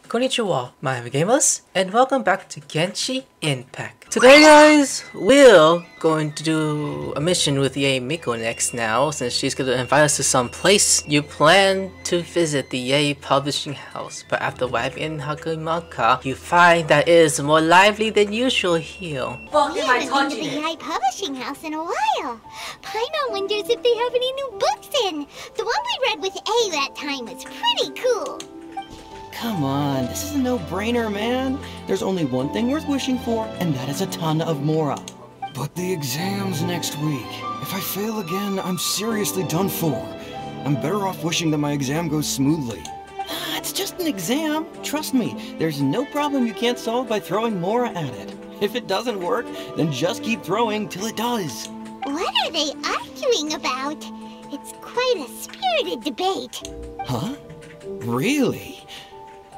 Konnichiwa, my gamers, and welcome back to Genshin Impact. Today guys, we're going to do a mission with Yae Miko next now, since she's going to invite us to some place. You plan to visit the Yae publishing house, but after arriving in Hakumaka, you find that it is more lively than usual here. We haven't been to the Yae publishing house in a while. Paimon wonders if they have any new books in. The one we read with A that time was pretty cool. Come on, this is a no-brainer, man. There's only one thing worth wishing for, and that is a ton of Mora. But the exam's next week. If I fail again, I'm seriously done for. I'm better off wishing that my exam goes smoothly. It's just an exam. Trust me, there's no problem you can't solve by throwing Mora at it. If it doesn't work, then just keep throwing till it does. What are they arguing about? It's quite a spirited debate. Huh? Really?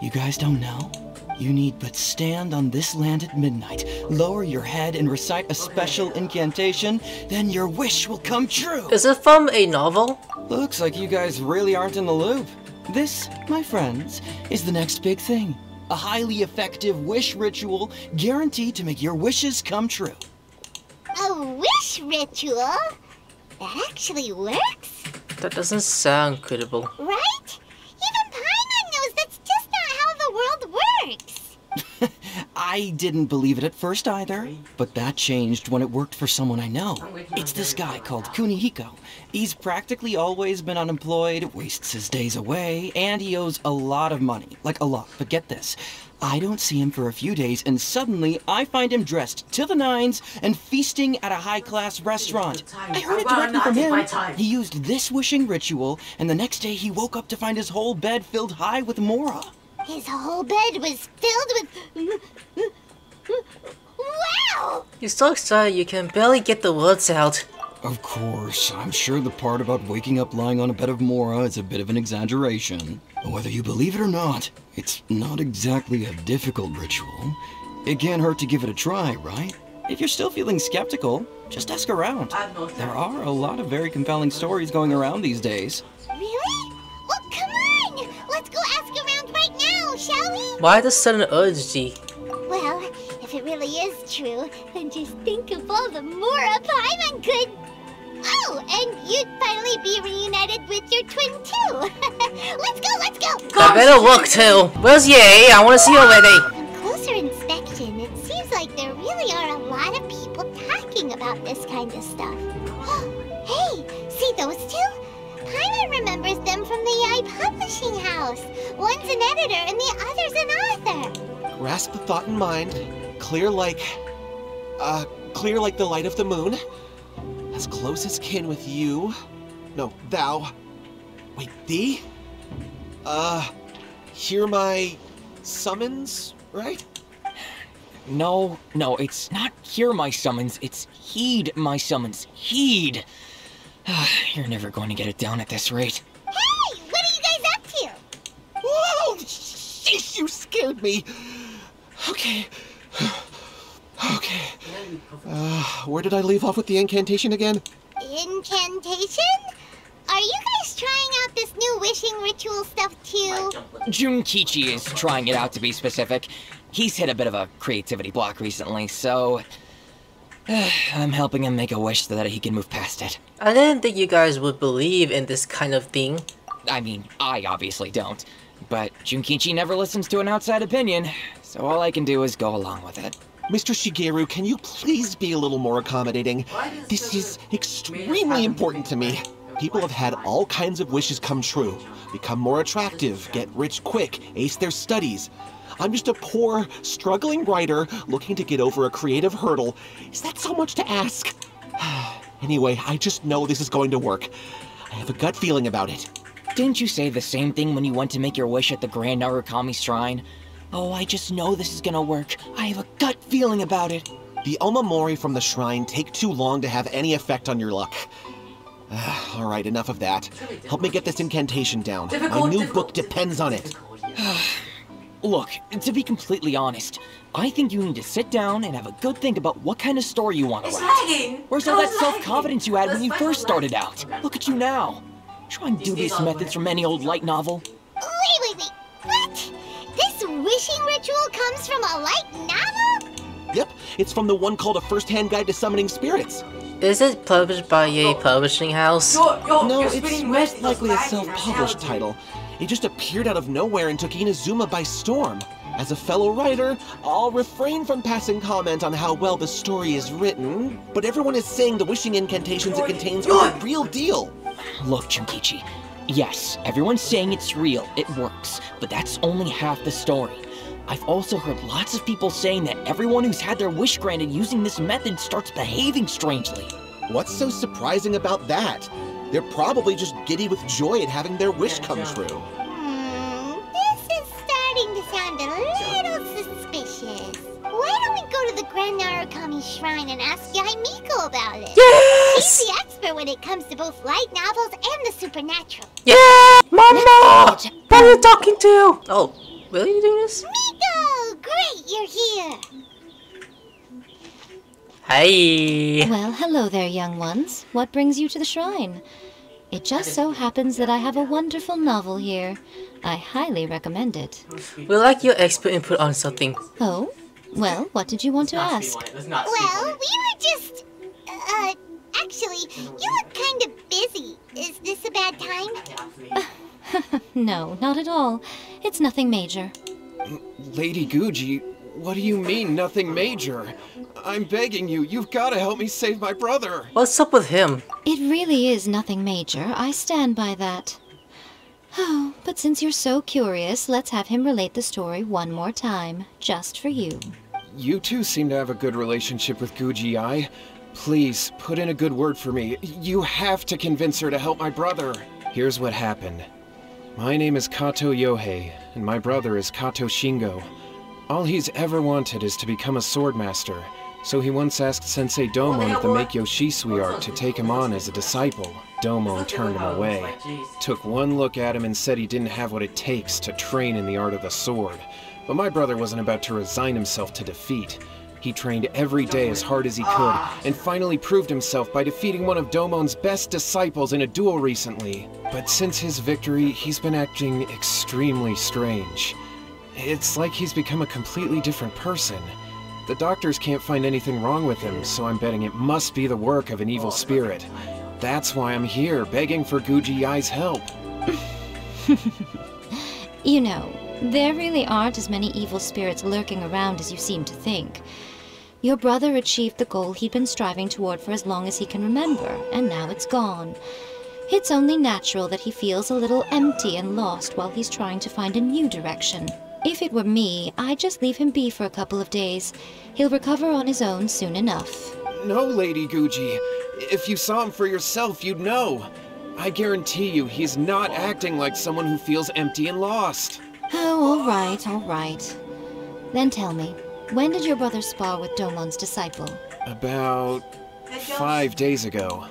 You guys don't know? You need but stand on this land at midnight, lower your head and recite a special incantation, then your wish will come true! Is it from a novel? Looks like you guys really aren't in the loop. This, my friends, is the next big thing. A highly effective wish ritual guaranteed to make your wishes come true. A wish ritual? That actually works? That doesn't sound credible. Right? Even Paimon knows that's just not how the world works. I didn't believe it at first either, but that changed when it worked for someone I know. It's this guy called Kunihiko. He's practically always been unemployed, wastes his days away, and he owes a lot of money. Like a lot, but get this. I don't see him for a few days, and suddenly I find him dressed to the nines and feasting at a high-class restaurant. I heard it directly from him. He used this wishing ritual, and the next day he woke up to find his whole bed filled high with Mora. His whole bed was filled with... Wow! You're so excited you can barely get the words out. Of course, I'm sure the part about waking up lying on a bed of Mora is a bit of an exaggeration. Whether you believe it or not, it's not exactly a difficult ritual. It can't hurt to give it a try, right? If you're still feeling skeptical, just ask around. There are a lot of very compelling stories going around these days. Really? Well, come on! Let's go ask around right now, shall we? Why the sudden urgency? Well, if it really is true, then just think of all the Mora Paimon could... Oh, and you'd finally be reunited with your twin too. Let's go, let's go! That better work too. Where's Yae? I want to see her already. On closer inspection, it seems like there really are a lot of people talking about this kind of stuff. Hey, see those two? Paimon remembers them from the Yae publishing house. One's an editor and the other's an author. Grasp the thought in mind. Clear like the light of the moon. As close as kin with you. No, thou. Wait, thee? Hear my summons, right? No, it's not hear my summons, it's heed my summons. Heed! You're never going to get it down at this rate. Hey, what are you guys up to? Whoa! Sheesh, you scared me. Okay. Okay. Where did I leave off with the incantation again? Incantation? Are you guys trying out this new wishing ritual stuff too? Junkichi is trying it out, to be specific. He's hit a bit of a creativity block recently, so... I'm helping him make a wish so that he can move past it. I didn't think you guys would believe in this kind of thing. I mean, I obviously don't. But Junkichi never listens to an outside opinion, so all I can do is go along with it. Mr. Shigeru, can you please be a little more accommodating? This is extremely important to me. People have had all kinds of wishes come true. Become more attractive, get rich quick, ace their studies. I'm just a poor, struggling writer looking to get over a creative hurdle. Is that so much to ask? Anyway, I just know this is going to work. I have a gut feeling about it. Didn't you say the same thing when you went to make your wish at the Grand Narukami Shrine? Oh, I just know this is gonna work. I have a gut feeling about it. The Omamori from the shrine take too long to have any effect on your luck. Alright, enough of that. Help me get this incantation down. My new book depends on it. Look, to be completely honest, I think you need to sit down and have a good think about what kind of story you want to write. Where's all that self-confidence you had when you first started out? Look at you now. Trying dubious methods from any old light novel. Wait. What? This ritual comes from a light novel? Yep, it's from the one called A First-Hand Guide to Summoning Spirits. Is it published by Yae Publishing House? No, it's most likely a self-published title. It just appeared out of nowhere and took Inazuma by storm. As a fellow writer, I'll refrain from passing comment on how well the story is written, but everyone is saying the wishing incantations it contains are the real deal. Look, Junkichi. Yes, everyone's saying it's real, it works, but that's only half the story. I've also heard lots of people saying that everyone who's had their wish granted using this method starts behaving strangely. What's so surprising about that? They're probably just giddy with joy at having their wish come true. This is starting to sound a little suspicious. Why don't we go to the Grand Narukami Shrine and ask Yae Miko about it? Yes! She's the expert when it comes to both light novels and the supernatural. Yeah! Mama! What are you talking to? Oh, really? You doing this? Miko! Great, you're here! Hey! Well, hello there, young ones. What brings you to the shrine? It just so happens that I have a wonderful novel here. I highly recommend it. We like your expert input on something. Oh? Well, what did you want to ask? Well, we were just... actually, you look kind of busy. Is this a bad time? No, not at all. It's nothing major. Lady Guji, what do you mean, nothing major? I'm begging you, you've got to help me save my brother. What's up with him? It really is nothing major. I stand by that. Oh, but since you're so curious, let's have him relate the story one more time, just for you. You two seem to have a good relationship with Guji-ai. Please, put in a good word for me. You have to convince her to help my brother. Here's what happened. My name is Kato Yohei, and my brother is Kato Shingo. All he's ever wanted is to become a swordmaster, so he once asked Sensei Domon of the Meikyo Shisui art to take him on as a disciple. Domon turned him away, took one look at him and said he didn't have what it takes to train in the art of the sword. But my brother wasn't about to resign himself to defeat. He trained every day as hard as he could, and finally proved himself by defeating one of Domon's best disciples in a duel recently. But since his victory, he's been acting extremely strange. It's like he's become a completely different person. The doctors can't find anything wrong with him, so I'm betting it must be the work of an evil spirit. That's why I'm here, begging for Guji-ai's help. You know, there really aren't as many evil spirits lurking around as you seem to think. Your brother achieved the goal he'd been striving toward for as long as he can remember, and now it's gone. It's only natural that he feels a little empty and lost while he's trying to find a new direction. If it were me, I'd just leave him be for a couple of days. He'll recover on his own soon enough. No, Lady Guji. If you saw him for yourself, you'd know. I guarantee you, he's not acting like someone who feels empty and lost. Oh, all right. Then tell me, when did your brother spar with Domon's disciple? About 5 days ago.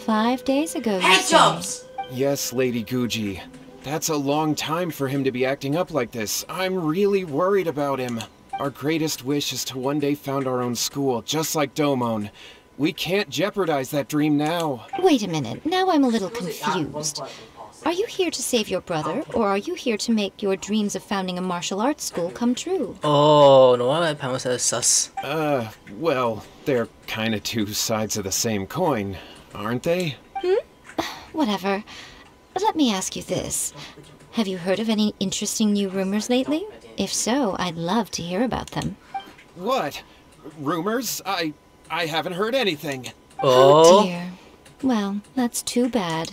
5 days ago, you say? Yes, Lady Guji. That's a long time for him to be acting up like this. I'm really worried about him. Our greatest wish is to one day found our own school, just like Domon. We can't jeopardize that dream now. Wait a minute, now I'm a little confused. Are you here to save your brother, or are you here to make your dreams of founding a martial arts school come true? Oh, no wonder Pam says sus. Well, they're kinda two sides of the same coin, aren't they? Whatever. Let me ask you this. Have you heard of any interesting new rumors lately? If so, I'd love to hear about them. What? Rumors? I haven't heard anything. Oh dear. Well, that's too bad.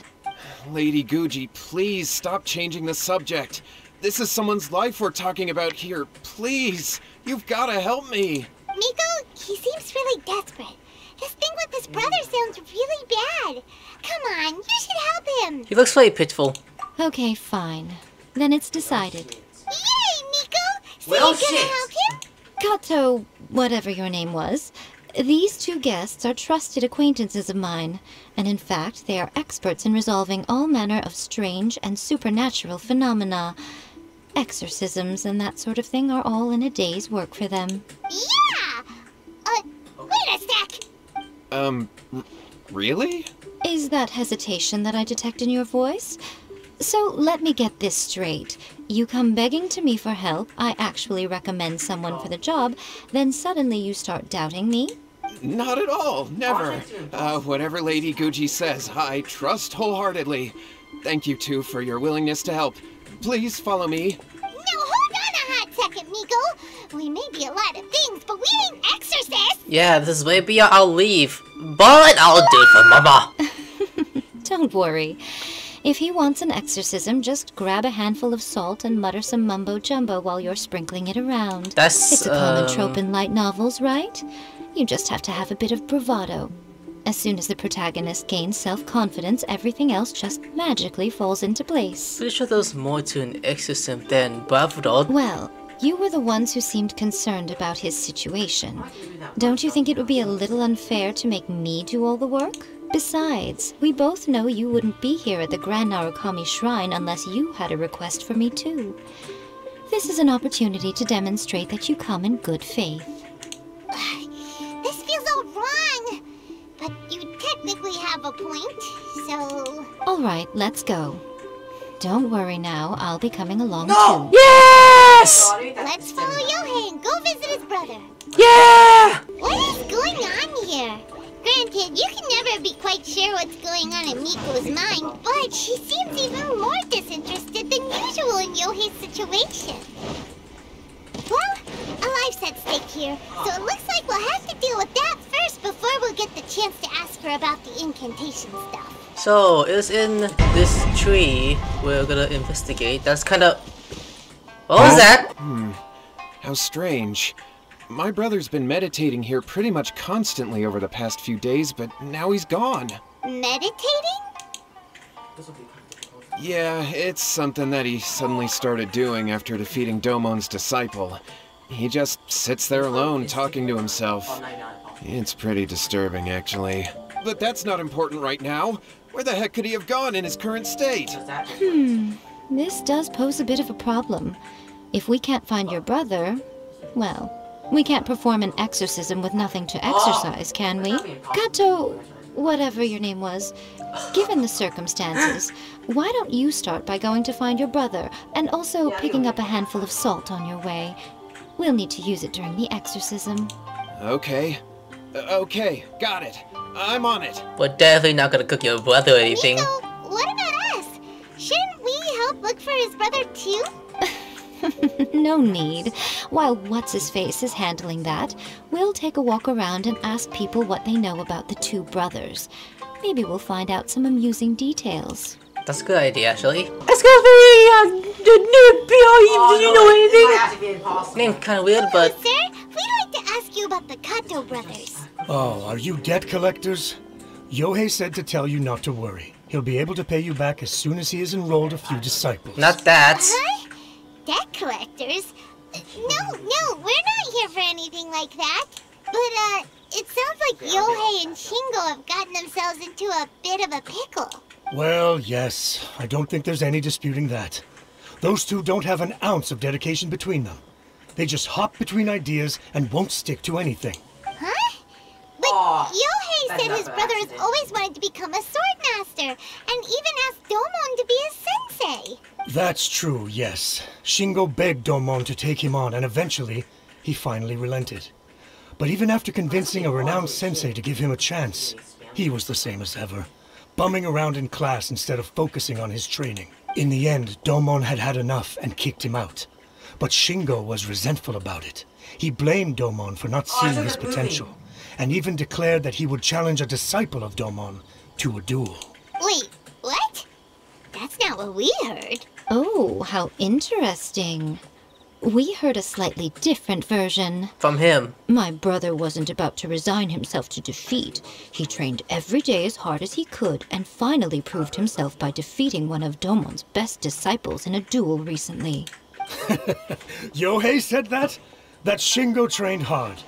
Lady Guji, please stop changing the subject. This is someone's life we're talking about here. Please, you've gotta help me. Miko, he seems really desperate. This thing with his brother sounds really bad. Come on, you should help him. He looks very pitiful. Okay, fine. Then it's decided. Yay, Miko! So you're gonna help him? Kato, whatever your name was, these two guests are trusted acquaintances of mine, and in fact, they are experts in resolving all manner of strange and supernatural phenomena. Exorcisms and that sort of thing are all in a day's work for them. Yeah! Wait a sec! Really? Is that hesitation that I detect in your voice? So let me get this straight. You come begging to me for help, I actually recommend someone for the job, then suddenly you start doubting me? Not at all, never. Whatever Lady Guji says, I trust wholeheartedly. Thank you two for your willingness to help. Please follow me. Now hold on a hot second, Miko. We may be a lot of things, but we ain't exorcists. Yeah, this is way beyond. I'll leave, but I'll do it for Mama. Don't worry. If he wants an exorcism, just grab a handful of salt and mutter some mumbo-jumbo while you're sprinkling it around. It's a common trope in light novels, right? You just have to have a bit of bravado. As soon as the protagonist gains self-confidence, everything else just magically falls into place. Pretty sure there's more to an exorcism than bravado. Well, you were the ones who seemed concerned about his situation. Don't you think it would be a little unfair to make me do all the work? Besides, we both know you wouldn't be here at the Grand Narukami Shrine unless you had a request for me too. This is an opportunity to demonstrate that you come in good faith. This feels all wrong. But you technically have a point, so... Alright, let's go. Don't worry now, I'll be coming along too. Yes! Let's follow Yohei and go visit his brother. Yeah! What is going on here? Granted, you can never be quite sure what's going on in Miko's mind, but she seems even more disinterested than usual in Yohei's situation. Well, a life's at stake here, so it looks like we'll have to deal with that first before we'll get the chance to ask her about the incantation stuff. So, it's in this tree we're gonna investigate. That's kind of... What was that? How strange. My brother's been meditating here pretty much constantly over the past few days, but now he's gone. Meditating? Yeah, it's something that he suddenly started doing after defeating Domon's disciple. He just sits there alone, talking to himself. It's pretty disturbing, actually. But that's not important right now. Where the heck could he have gone in his current state? This does pose a bit of a problem. If we can't find your brother, well, we can't perform an exorcism with nothing to exorcise, can we? Kato, whatever your name was, given the circumstances, why don't you start by going to find your brother, and also picking up a handful of salt on your way? We'll need to use it during the exorcism. Okay. Okay, got it. I'm on it. We're definitely not gonna cook your brother or anything. Miko, what about us? Shouldn't we help look for his brother too? No need. While What's-His-Face is handling that, we'll take a walk around and ask people what they know about the two brothers. Maybe we'll find out some amusing details. That's a good idea, actually. Excuse me, do you know anything? Name kind of weird, but... Sir, we'd like to ask you about the Kato brothers. Oh, are you debt collectors? Yohei said to tell you not to worry. He'll be able to pay you back as soon as he has enrolled a few disciples. Not that. Huh? Debt collectors? No, we're not here for anything like that. But, it sounds like Yohei and Shingo have gotten themselves into a bit of a pickle. Well, yes. I don't think there's any disputing that. Those two don't have an ounce of dedication between them. They just hop between ideas and won't stick to anything. Huh? But Yohei said his brother has always wanted to become a sword master, and even asked Domon to be his sensei. That's true, yes. Shingo begged Domon to take him on, and eventually, he finally relented. But even after convincing a renowned sensei to give him a chance, he was the same as ever, bumming around in class instead of focusing on his training. In the end, Domon had had enough and kicked him out. But Shingo was resentful about it. He blamed Domon for not seeing his potential, and even declared that he would challenge a disciple of Domon to a duel. Wait, what? That's not what we heard. Oh, how interesting. We heard a slightly different version. From him. My brother wasn't about to resign himself to defeat. He trained every day as hard as he could and finally proved himself by defeating one of Domon's best disciples in a duel recently. Yohei said that? That Shingo trained hard.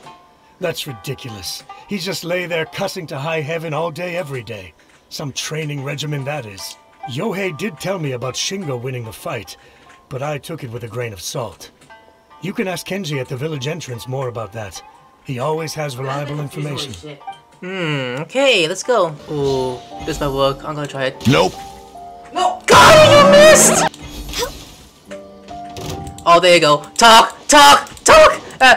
That's ridiculous. He just lay there cussing to high heaven all day every day. Some training regimen that is. Yohei did tell me about Shingo winning the fight, but I took it with a grain of salt. You can ask Kenji at the village entrance more about that. He always has reliable information. Okay, let's go. Ooh, this might work. I'm gonna try it. Nope. No! God, you assist! Oh, there you go. Talk!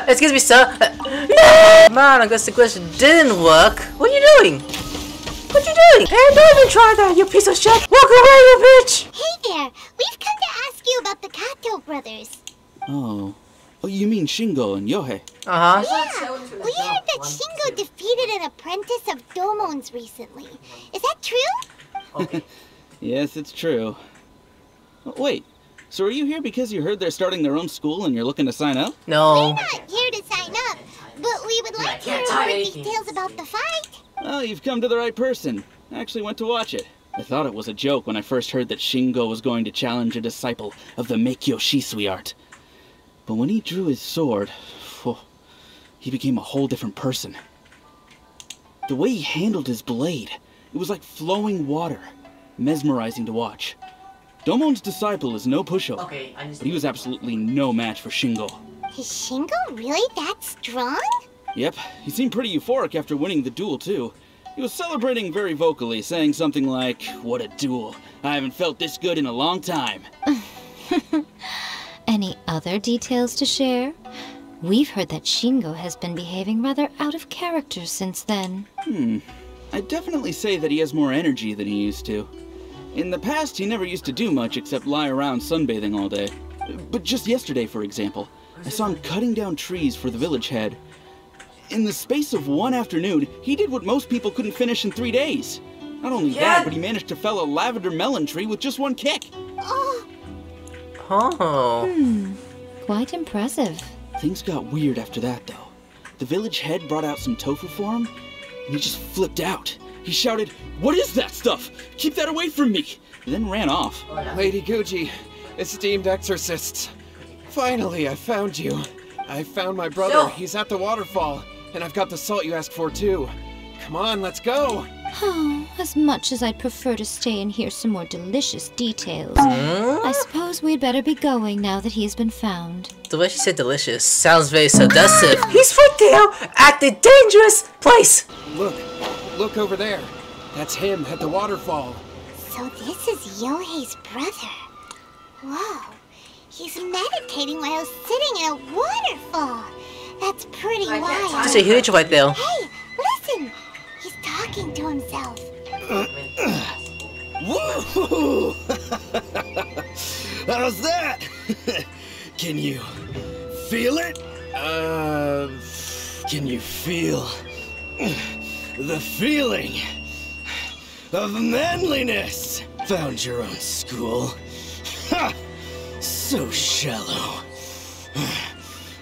Excuse me, sir. No! Man, I guess the question didn't work. What are you doing? What are you doing? Hey, don't even try that, you piece of shit! Walk away, you bitch! Hey there, we've come to ask you about the Kato brothers. Oh, you mean Shingo and Yohei? Uh-huh. Yeah, we heard that Shingo defeated an apprentice of Domon's recently. Is that true? Okay. Yes, it's true. Wait, so are you here because you heard they're starting their own school and you're looking to sign up? No. We're not here to sign up, but we would like to hear more details about the fight. Well, you've come to the right person. I actually went to watch it. I thought it was a joke when I first heard that Shingo was going to challenge a disciple of the Meikyo Shisui art. But when he drew his sword, he became a whole different person. The way he handled his blade, it was like flowing water, mesmerizing to watch. Domon's disciple is no pushover, but he was absolutely no match for Shingo. Is Shingo really that strong? Yep, he seemed pretty euphoric after winning the duel, too. He was celebrating very vocally, saying something like, "What a duel. I haven't felt this good in a long time." Any other details to share? We've heard that Shingo has been behaving rather out of character since then. I'd definitely say that he has more energy than he used to. In the past, he never used to do much except lie around sunbathing all day. But just yesterday, for example, I saw him cutting down trees for the village head. In the space of one afternoon, he did what most people couldn't finish in 3 days. Not only that, but he managed to fell a lavender melon tree with just one kick. Oh. Quite impressive. Things got weird after that, though. The village head brought out some tofu for him, and he just flipped out. He shouted, "What is that stuff? Keep that away from me!" and then ran off. Lady Guji, esteemed exorcists. Finally, I found you. I found my brother. He's at the waterfall. And I've got the salt you asked for, too. Come on, let's go! Oh, as much as I'd prefer to stay and hear some more delicious details, I suppose we'd better be going now that he's been found. The way she said delicious sounds very seductive. He's right there at the dangerous place! Look over there. That's him at the waterfall. So this is Yohei's brother. Whoa, he's meditating while sitting in a waterfall. That's pretty wild. That's a huge right there. Hey, listen! He's talking to himself. Woo! How's that? Can you feel it? Can you feel the feeling of manliness? Found your own school. Ha! So shallow.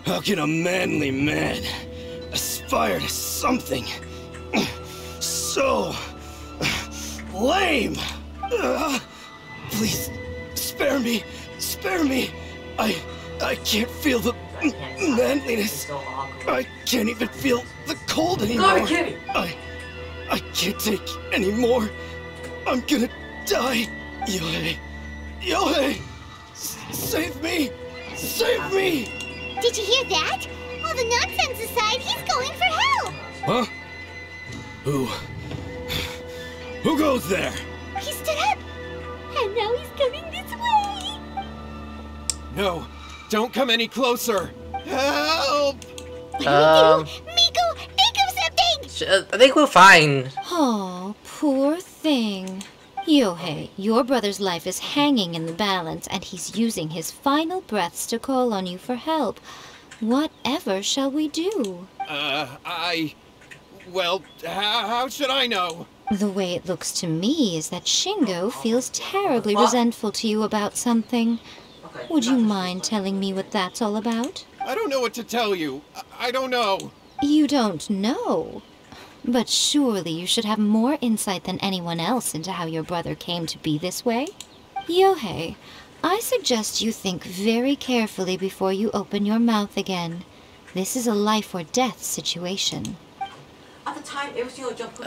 How can a manly man aspire to something so lame? Please, spare me. Spare me. I can't feel the manliness. I can't even feel the cold anymore. I can't take any more. I'm gonna die. Yohei. Yohei! Save me! Save me! Did you hear that? All the nonsense aside, he's going for help! Huh? Who goes there? He stood up! And now he's coming this way! No, don't come any closer! Help! Miko, think of something! I think we're fine. Oh, poor thing. Yohei, your brother's life is hanging in the balance, and he's using his final breaths to call on you for help. Whatever shall we do? Well, how should I know? The way it looks to me is that Shingo feels terribly resentful to you about something. Would you mind telling me what that's all about? I don't know what to tell you. I don't know. You don't know? But surely you should have more insight than anyone else into how your brother came to be this way? Yohei, I suggest you think very carefully before you open your mouth again. This is a life or death situation. At the time, everything was just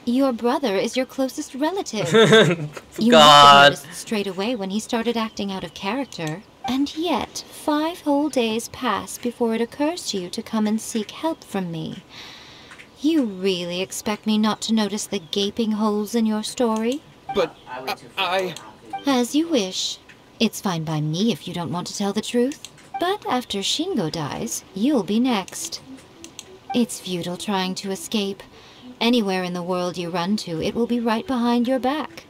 Your brother is your closest relative. You God. must have noticed straight away when he started acting out of character. And yet, 5 whole days pass before it occurs to you to come and seek help from me. You really expect me not to notice the gaping holes in your story? But I... As you wish. It's fine by me if you don't want to tell the truth. But after Shingo dies, you'll be next. It's futile trying to escape. Anywhere in the world you run to, it will be right behind your back.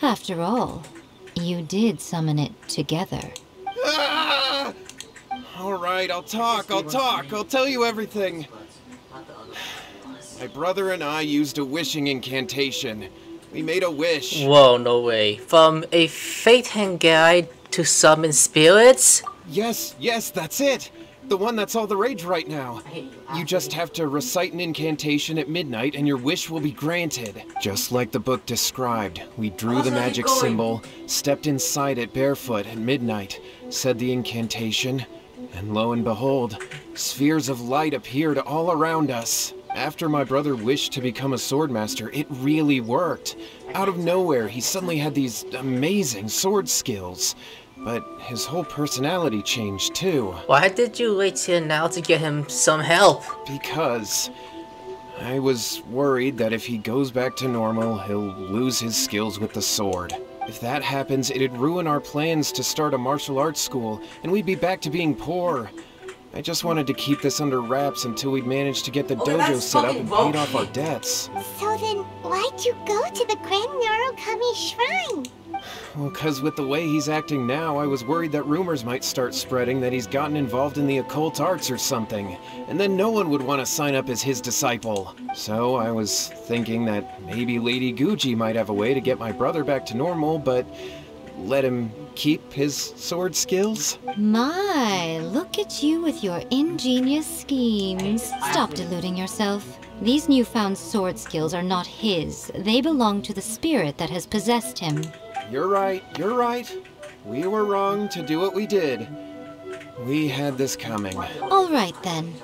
After all, you did summon it together. Ah! Alright, I'll talk. I'll tell you everything. My brother and I used a wishing incantation. We made a wish. Whoa, no way. From a fate hand guide to summon spirits? Yes, that's it. The one that's all the rage right now. You just have to recite an incantation at midnight and your wish will be granted. Just like the book described, we drew the magic symbol, stepped inside it barefoot at midnight, said the incantation, and lo and behold, spheres of light appeared all around us. After my brother wished to become a swordmaster, it really worked. Out of nowhere, he suddenly had these amazing sword skills. But his whole personality changed too. Why did you wait till now to get him some help? Because I was worried that if he goes back to normal, he'll lose his skills with the sword. If that happens, it'd ruin our plans to start a martial arts school, and we'd be back to being poor. I just wanted to keep this under wraps until we'd managed to get the dojo set up and paid off our debts. So then, why'd you go to the Grand Narukami Shrine? Well, cause with the way he's acting now, I was worried that rumors might start spreading that he's gotten involved in the occult arts or something, and then no one would want to sign up as his disciple. So I was thinking that maybe Lady Guji might have a way to get my brother back to normal, but let him keep his sword skills? My, look at you with your ingenious schemes. Stop deluding yourself. These newfound sword skills are not his. They belong to the spirit that has possessed him. You're right. We were wrong to do what we did. We had this coming. All right, then.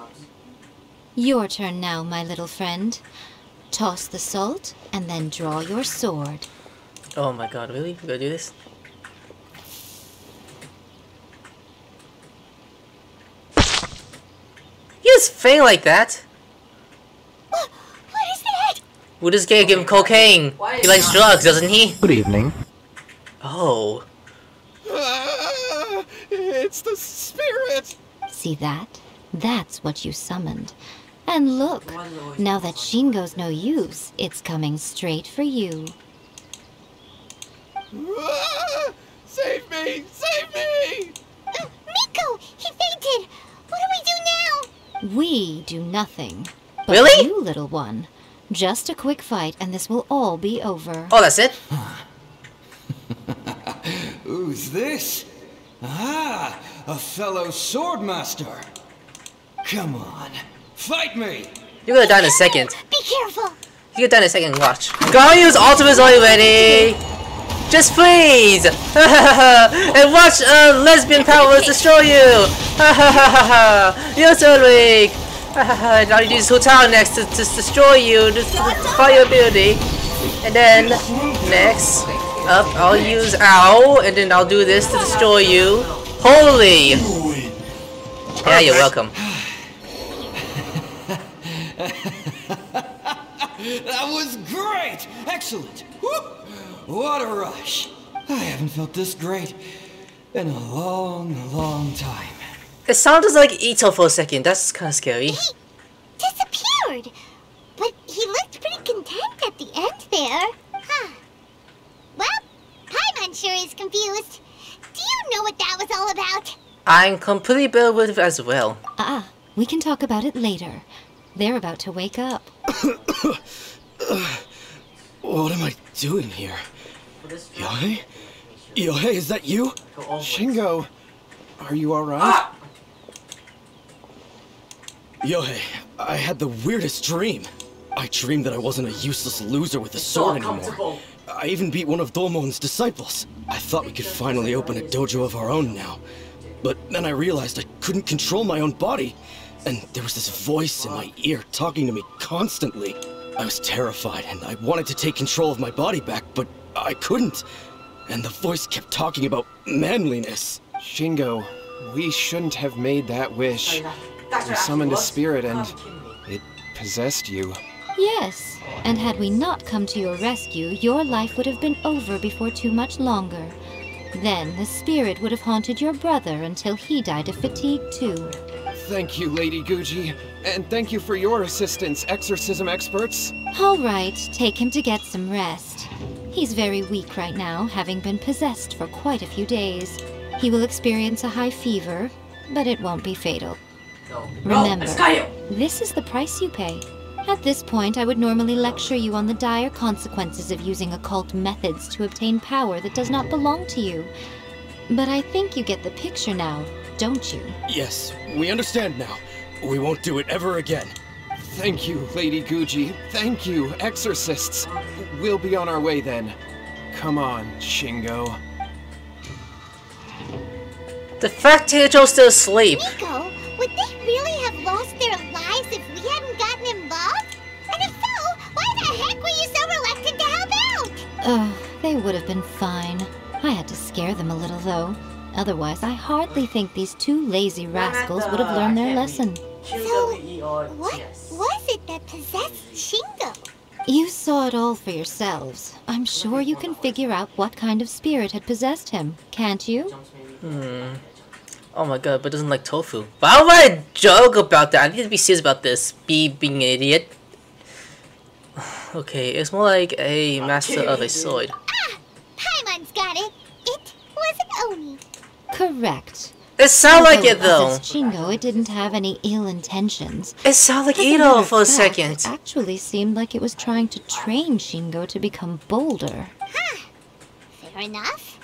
Your turn now, my little friend. Toss the salt, and then draw your sword. Oh my god, really? We gotta do this? You just fail like that? What is that? We'll just give him cocaine. He likes drugs, doesn't he? Good evening. Oh. It's the spirit! See that? That's what you summoned. And look, now that Shingo's no use, it's coming straight for you. Save me! Save me! Miko! He fainted! What do we do now? We do nothing. But Really? you, little one, just a quick fight and this will all be over. Oh, that's it? Who's this? Ah, a fellow swordmaster. Come on, fight me! You're gonna die in a second. Be careful! You're gonna die in a second, watch. Go use ultimates already! Just please! And watch lesbian powers destroy you! You're so weak! Now you use Hotel next to destroy you, just fire ability. And then, next, up, I'll use OW, and then I'll do this to destroy you. Holy! Yeah, you're welcome. That was great! Excellent! Whoop. What a rush! I haven't felt this great in a long, long time. It sounded like Ito for a second. That's kind of scary. He disappeared! But he looked pretty content at the end there. Huh. Well, Paimon sure is confused. Do you know what that was all about? I'm completely bewildered as well. We can talk about it later. They're about to wake up. What am I doing here? Yae? Yae, is that you? Shingo, are you alright? Yae, I had the weirdest dream. I dreamed that I wasn't a useless loser with a sword anymore. I even beat one of Domon's disciples. I thought we could finally open a dojo of our own now. But then I realized I couldn't control my own body. And there was this voice in my ear talking to me constantly. I was terrified and I wanted to take control of my body back, but I couldn't. And the voice kept talking about manliness. Shingo, we shouldn't have made that wish. We summoned a spirit and it possessed you. Yes, and had we not come to your rescue, your life would have been over before too much longer. Then the spirit would have haunted your brother until he died of fatigue too. Thank you, Lady Guji. And thank you for your assistance, exorcism experts. All right, take him to get some rest. He's very weak right now, having been possessed for quite a few days. He will experience a high fever, but it won't be fatal. Remember, this is the price you pay. At this point, I would normally lecture you on the dire consequences of using occult methods to obtain power that does not belong to you. But I think you get the picture now, don't you? Yes, we understand now. We won't do it ever again. Thank you, Lady Guji. Thank you, exorcists. We'll be on our way then. Come on, Shingo. The fact Teijo's still asleep. Miko, would they really have lost their lives if we hadn't gotten involved? And if so, why the heck were you so reluctant to help out? Oh, they would have been fine. I had to scare them a little, though. Otherwise, I hardly think these two lazy rascals would have learned their lesson. So, what was it that possessed Shingo? You saw it all for yourselves. I'm sure you can figure out what kind of spirit had possessed him, can't you? Oh my god, but doesn't like tofu. Why would I joke about that? I need to be serious about this. Being an idiot. Okay, it's more like a master of a sword. Ah! Paimon's got it. It was an Oni. Correct. It sounded like it though. As Shingo, it didn't have any ill intentions. It sounded like As Ito for a matter of fact, second. It actually seemed like it was trying to train Shingo to become bolder. Huh. Fair enough.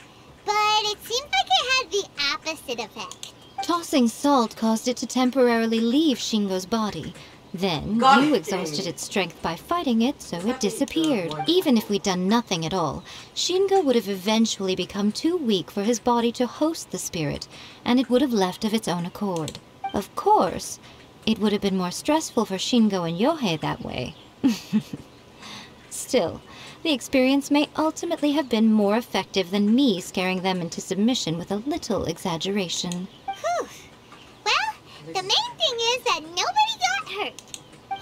But it seemed like it had the opposite effect. Tossing salt caused it to temporarily leave Shingo's body. Then, you exhausted its strength by fighting it, so it disappeared. Even if we'd done nothing at all, Shingo would have eventually become too weak for his body to host the spirit, and it would have left of its own accord. Of course, it would have been more stressful for Shingo and Yohei that way. Still, the experience may ultimately have been more effective than me scaring them into submission with a little exaggeration. Whew. Well, the main thing is that nobody got hurt.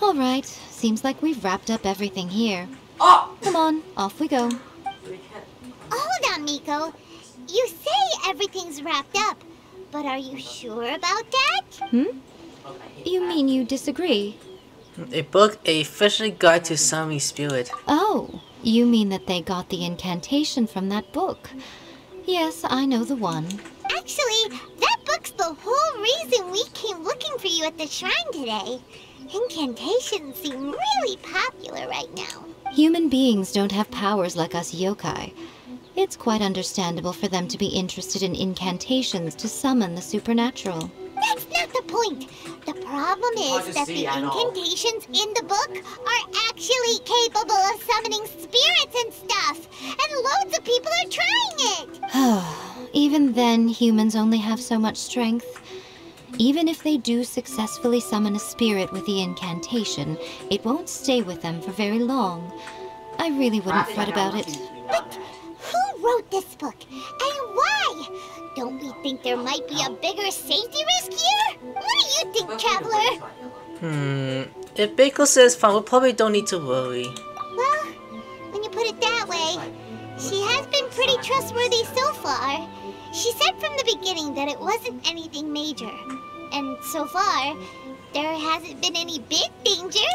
All right, seems like we've wrapped up everything here. Come on, off we go. Hold on, Miko. You say everything's wrapped up, but are you sure about that? You mean you disagree? A book, a official guide to summoning spirit. Oh, you mean that they got the incantation from that book. Yes, I know the one. Actually, that book's the whole reason we came looking for you at the shrine today. Incantations seem really popular right now. Human beings don't have powers like us yokai. It's quite understandable for them to be interested in incantations to summon the supernatural. That's not the point. The problem is that the incantations in the book are actually capable of summoning spirits and stuff. And loads of people are trying it. Even then, humans only have so much strength. Even if they do successfully summon a spirit with the incantation, it won't stay with them for very long. I really wouldn't fret about it. But who wrote this book? And why? Don't we think there might be a bigger safety risk here? What do you think, Traveler? If Baco says fine, we probably don't need to worry. Well, when you put it that way, she has been pretty trustworthy so far. She said from the beginning that it wasn't anything major. And so far, there hasn't been any big danger.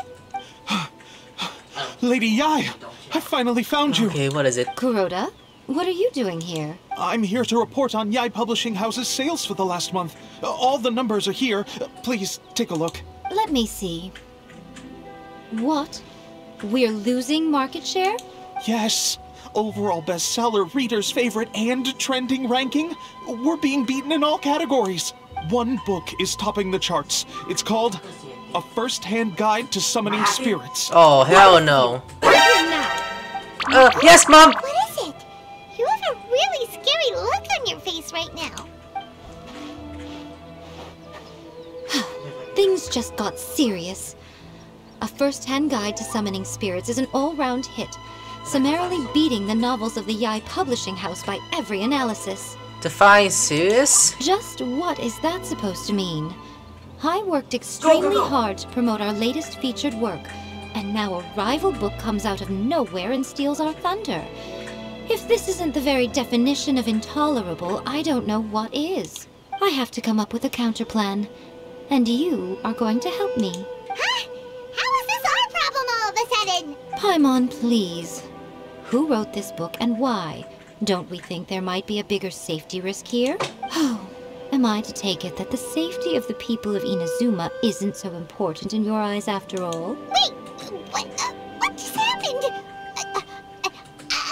Lady Yae, I finally found you. Okay, what is it? Kuroda, what are you doing here? I'm here to report on Yae Publishing House's sales for the last month. All the numbers are here. Please, take a look. Let me see. What? We're losing market share? Yes. Overall bestseller, readers' favorite, and trending ranking. We're being beaten in all categories. One book is topping the charts. It's called A First-Hand Guide to Summoning Spirits. Oh, hell no. Yes, Mom! What is it? You have a really scary look on your face right now. Things just got serious. A First-Hand Guide to Summoning Spirits is an all-round hit, summarily beating the novels of the Yae Publishing House by every analysis. Define serious? Just what is that supposed to mean? I worked extremely hard to promote our latest featured work, and now a rival book comes out of nowhere and steals our thunder. If this isn't the very definition of intolerable, I don't know what is. I have to come up with a counterplan, and you are going to help me. Huh? How is this our problem all of a sudden? Paimon, please. Who wrote this book and why? Don't we think there might be a bigger safety risk here? Oh, am I to take it that the safety of the people of Inazuma isn't so important in your eyes after all? Wait, what just happened?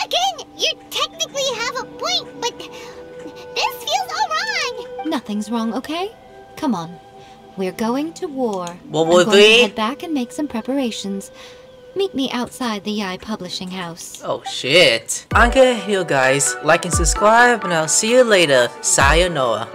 Again, you technically have a point, but this feels all wrong. Nothing's wrong, okay? Come on. We're going to war. What I'm will going we? to head back and make some preparations. Meet me outside the Yae publishing house. Oh shit. I'm gonna heal guys. Like and subscribe and I'll see you later. Sayonara.